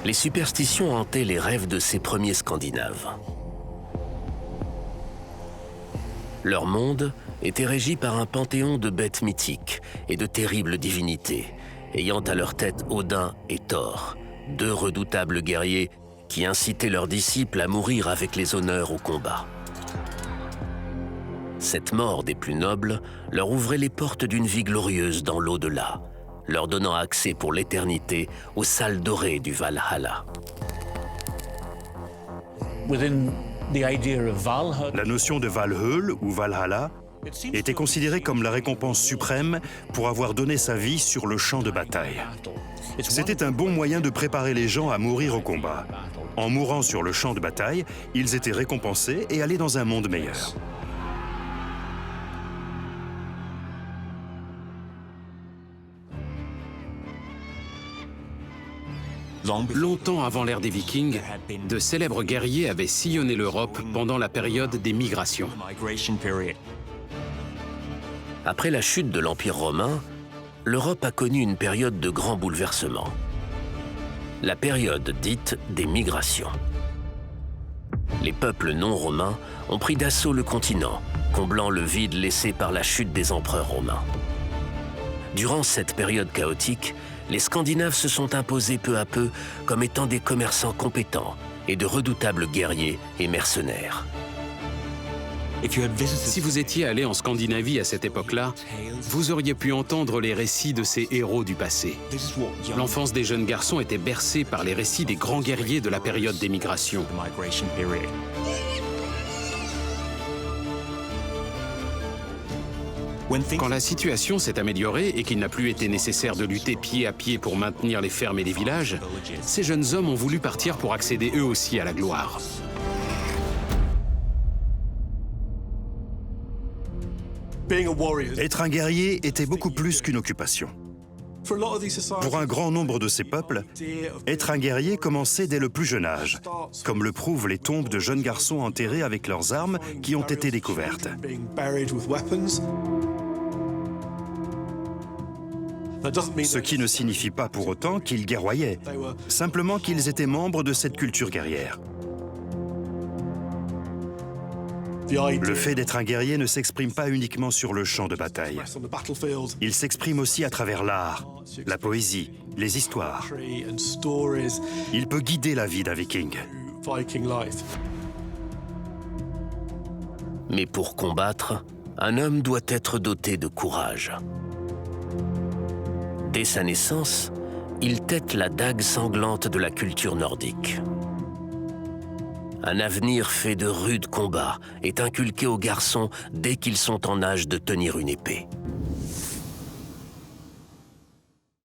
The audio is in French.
Les superstitions hantaient les rêves de ces premiers Scandinaves. Leur monde était régi par un panthéon de bêtes mythiques et de terribles divinités, ayant à leur tête Odin et Thor, deux redoutables guerriers qui incitaient leurs disciples à mourir avec les honneurs au combat. Cette mort des plus nobles leur ouvrait les portes d'une vie glorieuse dans l'au-delà, leur donnant accès pour l'éternité aux salles dorées du Valhalla. La notion de Valhöll ou Valhalla était considérée comme la récompense suprême pour avoir donné sa vie sur le champ de bataille. C'était un bon moyen de préparer les gens à mourir au combat. En mourant sur le champ de bataille, ils étaient récompensés et allaient dans un monde meilleur. Longtemps avant l'ère des Vikings, de célèbres guerriers avaient sillonné l'Europe pendant la période des migrations. Après la chute de l'Empire romain, l'Europe a connu une période de grands bouleversements. La période dite des migrations. Les peuples non romains ont pris d'assaut le continent, comblant le vide laissé par la chute des empereurs romains. Durant cette période chaotique, les Scandinaves se sont imposés peu à peu comme étant des commerçants compétents et de redoutables guerriers et mercenaires. Si vous étiez allé en Scandinavie à cette époque-là, vous auriez pu entendre les récits de ces héros du passé. L'enfance des jeunes garçons était bercée par les récits des grands guerriers de la période des migrations. Quand la situation s'est améliorée et qu'il n'a plus été nécessaire de lutter pied à pied pour maintenir les fermes et les villages, ces jeunes hommes ont voulu partir pour accéder eux aussi à la gloire. Être un guerrier était beaucoup plus qu'une occupation. Pour un grand nombre de ces peuples, être un guerrier commençait dès le plus jeune âge, comme le prouvent les tombes de jeunes garçons enterrés avec leurs armes qui ont été découvertes. Ce qui ne signifie pas pour autant qu'ils guerroyaient, simplement qu'ils étaient membres de cette culture guerrière. Le fait d'être un guerrier ne s'exprime pas uniquement sur le champ de bataille. Il s'exprime aussi à travers l'art, la poésie, les histoires. Il peut guider la vie d'un viking. Mais pour combattre, un homme doit être doté de courage. Dès sa naissance, il tête la dague sanglante de la culture nordique. Un avenir fait de rudes combats est inculqué aux garçons dès qu'ils sont en âge de tenir une épée.